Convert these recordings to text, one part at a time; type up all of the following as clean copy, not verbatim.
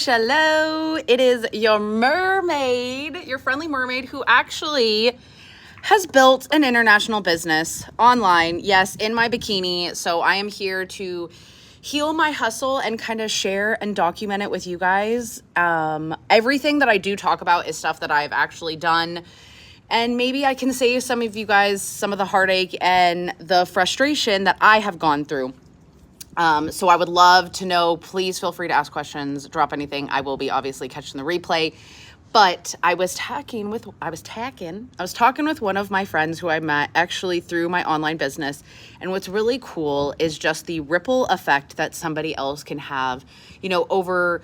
Hello. It is your mermaid, your friendly mermaid, who actually has built an international business online. Yes, in my bikini. So I am here to heal my hustle and kind of share and document it with you guys. Everything that I do talk about is stuff that I've actually done. And maybe I can save some of you guys some of the heartache and the frustration that I have gone through. So I would love to know, please feel free to ask questions, drop anything. I will be obviously catching the replay. But I was talking with one of my friends who I met actually through my online business. And what's really cool is just the ripple effect that somebody else can have, over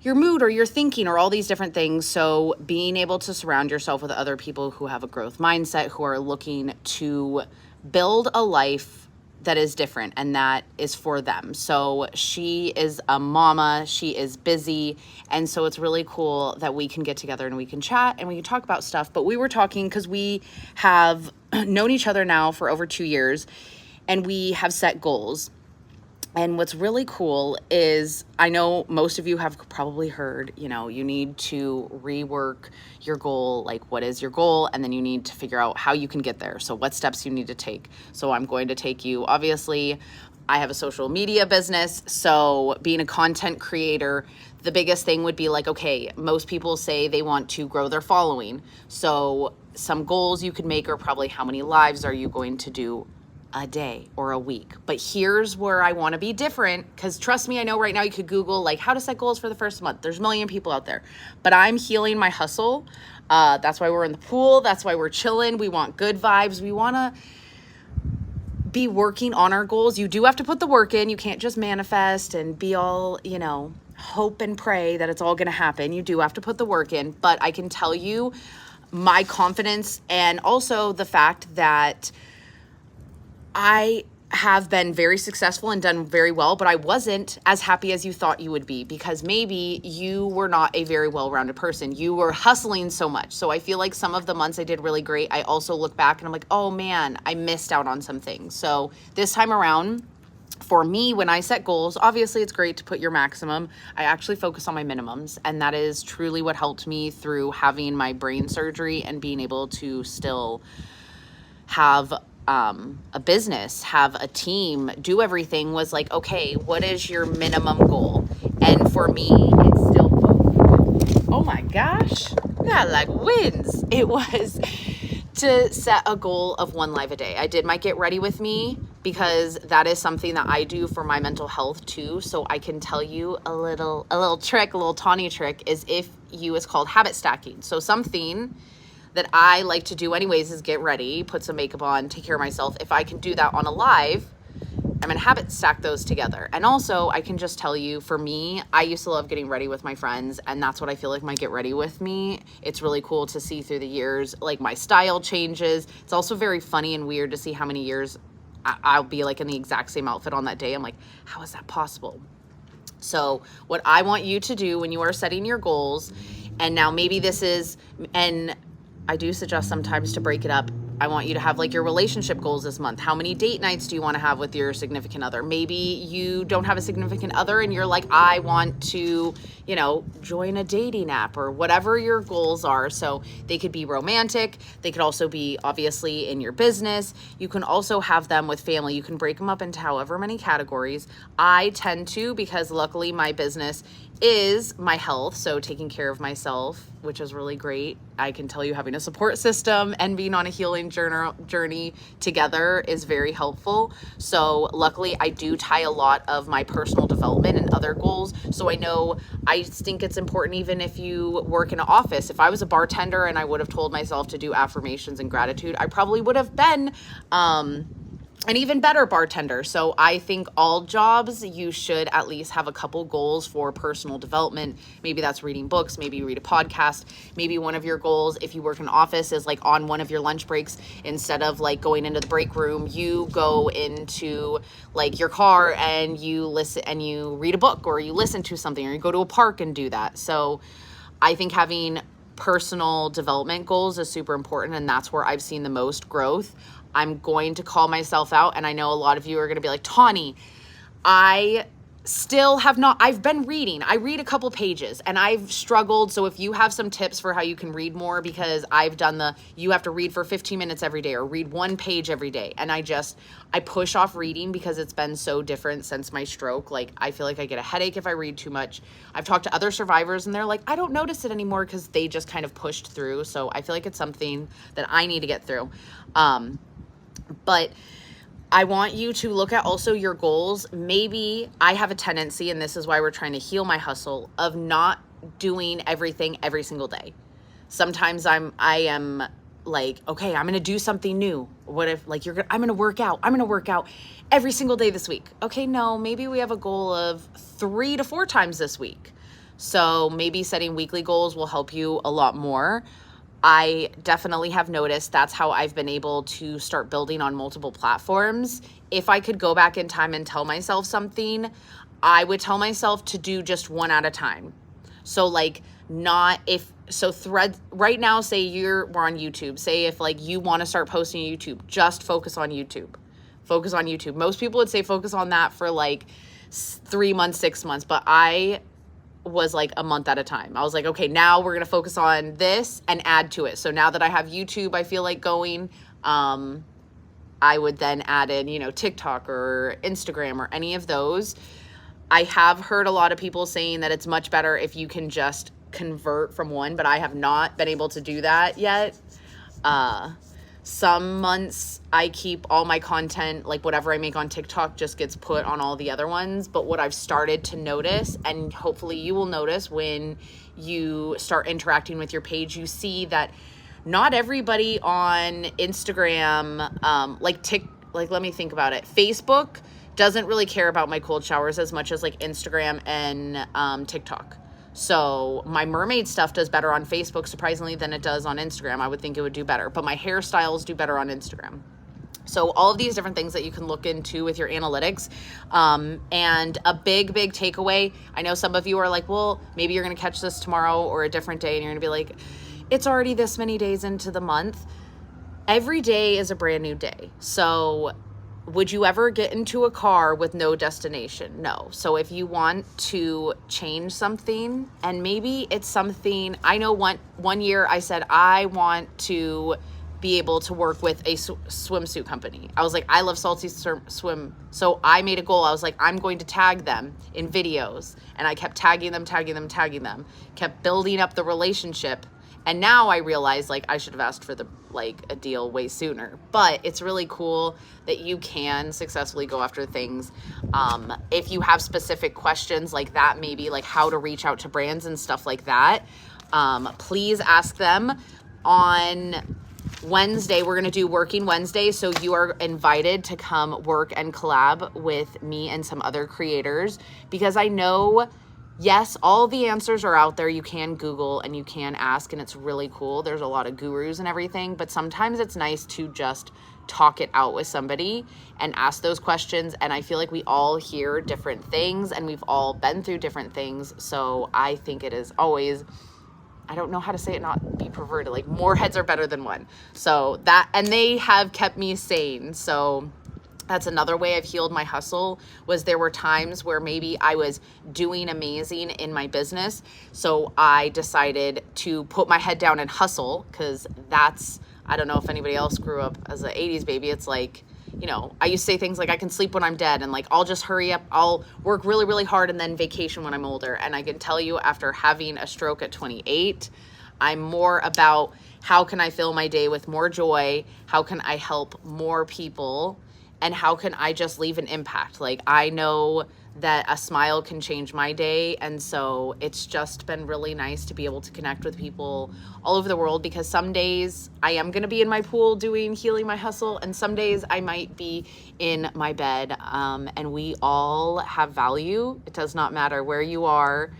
your mood or your thinking or all these different things. So being able to surround yourself with other people who have a growth mindset, who are looking to build a life that is different and that is for them. So she is a mama, she is busy. And so it's really cool that we can get together and we can chat and we can talk about stuff. But we were talking because we have known each other now for over 2 years and we have set goals. And what's really cool is I know most of you have probably heard, you need to rework your goal, like what is your goal? And then you need to figure out how you can get there. So what steps you need to take. So I'm going to take you, obviously, I have a social media business. So being a content creator, the biggest thing would be like, okay, most people say they want to grow their following. So some goals you could make are probably how many lives are you going to do a day or a week. But here's where I want to be different, because trust me, I know right now you could Google like how to set goals for the first month. There's a million people out there, but I'm healing my hustle. That's why we're in the pool. That's why we're chilling. We want good vibes. We want to be working on our goals. You do have to put the work in. You can't just manifest and be all, hope and pray that it's all going to happen. You do have to put the work in, but I can tell you my confidence and also the fact that I have been very successful and done very well, but I wasn't as happy as you thought you would be because maybe you were not a very well-rounded person. You were hustling so much. So I feel like some of the months I did really great. I also look back and I'm like, oh man, I missed out on some things. So this time around, for me, when I set goals, obviously it's great to put your maximum. I actually focus on my minimums, and that is truly what helped me through having my brain surgery and being able to still have a business, have a team, do everything. Was like, okay, what is your minimum goal? And for me, it's still, oh my gosh, we got like wins. It was to set a goal of 1 live a day. I did my Get Ready With Me because that is something that I do for my mental health too. So I can tell you a little trick, a little Tawny trick is it's called habit stacking. So something that I like to do anyways is get ready, put some makeup on, take care of myself. If I can do that on a live, I'm gonna habit stack those together. And also I can just tell you, for me, I used to love getting ready with my friends, and that's what I feel like my Get Ready With Me. It's really cool to see through the years, like my style changes. It's also very funny and weird to see how many years I'll be like in the exact same outfit on that day. I'm like, how is that possible? So what I want you to do when you are setting your goals, and now maybe this is, and I do suggest sometimes to break it up. I want you to have like your relationship goals this month. How many date nights do you want to have with your significant other? Maybe you don't have a significant other and you're like, I want to, join a dating app or whatever your goals are. So they could be romantic. They could also be obviously in your business. You can also have them with family. You can break them up into however many categories. I tend to, because luckily my business is my health, so taking care of myself, which is really great. I can tell you having a support system and being on a healing journey together is very helpful. So luckily I do tie a lot of my personal development and other goals. So I think it's important, even if you work in an office. If I was a bartender and I would have told myself to do affirmations and gratitude, I probably would have been an even better bartender. So I think all jobs, you should at least have a couple goals for personal development. Maybe that's reading books, maybe you read a podcast. Maybe one of your goals, if you work in an office, is like on one of your lunch breaks, instead of like going into the break room, you go into like your car and you listen and you read a book, or you listen to something, or you go to a park and do that. So I think having personal development goals is super important, and that's where I've seen the most growth. I'm going to call myself out, and I know a lot of you are going to be like, Tawny, I still have not. I've been reading. I read a couple pages and I've struggled. So if you have some tips for how you can read more, because I've done you have to read for 15 minutes every day or read one page every day. And I push off reading because it's been so different since my stroke. Like, I feel like I get a headache if I read too much. I've talked to other survivors and they're like, I don't notice it anymore because they just kind of pushed through. So I feel like it's something that I need to get through. But I want you to look at also your goals. Maybe I have a tendency, and this is why we're trying to heal my hustle, of not doing everything every single day. Sometimes I am like, okay, I'm going to do something new. What if like I'm going to work out. I'm going to work out every single day this week. Okay, no, maybe we have a goal of 3 to 4 times this week. So maybe setting weekly goals will help you a lot more. I definitely have noticed that's how I've been able to start building on multiple platforms. If I could go back in time and tell myself something, I would tell myself to do just one at a time. So like Threads right now, say we're on YouTube. Say if like you want to start posting YouTube, just focus on YouTube. Focus on YouTube. Most people would say focus on that for like 3 months, 6 months, but I was like a month at a time. I was like, okay, now we're going to focus on this and add to it. So now that I have YouTube, I feel like going, I would then add in, TikTok or Instagram or any of those. I have heard a lot of people saying that it's much better if you can just convert from one, but I have not been able to do that yet. Some months I keep all my content, like whatever I make on TikTok just gets put on all the other ones. But what I've started to notice, and hopefully you will notice when you start interacting with your page, you see that not everybody on Instagram, let me think about it. Facebook doesn't really care about my cold showers as much as like Instagram and TikTok. So my mermaid stuff does better on Facebook, surprisingly, than it does on Instagram. I would think it would do better, but my hairstyles do better on Instagram. So all of these different things that you can look into with your analytics. And a big takeaway, I know some of you are like, well, maybe you're going to catch this tomorrow or a different day and you're going to be like, it's already this many days into the month. Every day is a brand new day. So would you ever get into a car with no destination? No. So if you want to change something, and maybe it's something, I know one year I said, I want to be able to work with a swimsuit company. I was like, I love Salty Swim. So I made a goal. I was like, I'm going to tag them in videos. And I kept tagging them, kept building up the relationship. And now I realize like I should have asked for a deal way sooner, but it's really cool that you can successfully go after things. If you have specific questions like that, maybe like how to reach out to brands and stuff like that, please ask them. On Wednesday, we're going to do Working Wednesday. So you are invited to come work and collab with me and some other creators, because I know, yes, all the answers are out there. You can Google and you can ask, and it's really cool. There's a lot of gurus and everything, but sometimes it's nice to just talk it out with somebody and ask those questions. And I feel like we all hear different things and we've all been through different things. So I think it is always, I don't know how to say it, not be perverted, like more heads are better than one. So that, and they have kept me sane. So that's another way I've healed my hustle, was there were times where maybe I was doing amazing in my business. So I decided to put my head down and hustle, because that's, I don't know if anybody else grew up as an 80s baby. It's like, I used to say things like, I can sleep when I'm dead, and like, I'll just hurry up. I'll work really, really hard and then vacation when I'm older. And I can tell you, after having a stroke at 28, I'm more about how can I fill my day with more joy? How can I help more people? And how can I just leave an impact? Like, I know that a smile can change my day. And so it's just been really nice to be able to connect with people all over the world, because some days I am going to be in my pool healing my hustle. And some days I might be in my bed. And we all have value. It does not matter where you are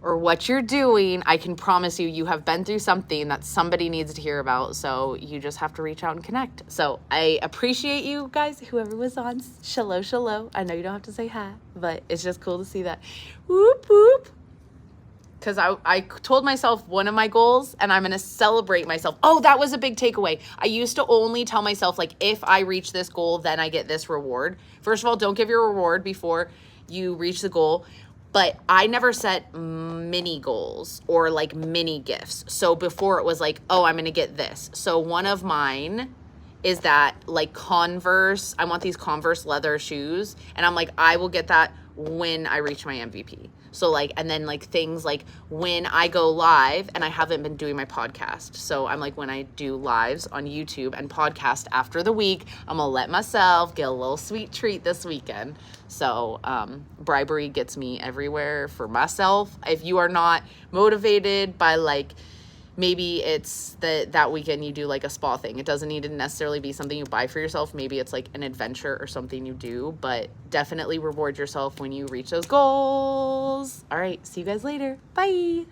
or what you're doing. I can promise you have been through something that somebody needs to hear about. So you just have to reach out and connect. So I appreciate you guys, whoever was on. Shalom. I know you don't have to say hi, but it's just cool to see that. Whoop, whoop. Because I told myself one of my goals, and I'm going to celebrate myself. Oh, that was a big takeaway. I used to only tell myself, like, if I reach this goal, then I get this reward. First of all, don't give your reward before you reach the goal. But I never set mini goals or like mini gifts. So before it was like, oh, I'm going to get this. So one of mine is that like Converse, I want these Converse leather shoes. And I'm like, I will get that when I reach my MVP. So like, and then like things like when I go live, and I haven't been doing my podcast. So I'm like, when I do lives on YouTube and podcast after the week, I'm gonna let myself get a little sweet treat this weekend. So bribery gets me everywhere for myself. If you are not motivated by like, maybe it's that weekend you do like a spa thing. It doesn't need to necessarily be something you buy for yourself. Maybe it's like an adventure or something you do, but definitely reward yourself when you reach those goals. All right, see you guys later. Bye.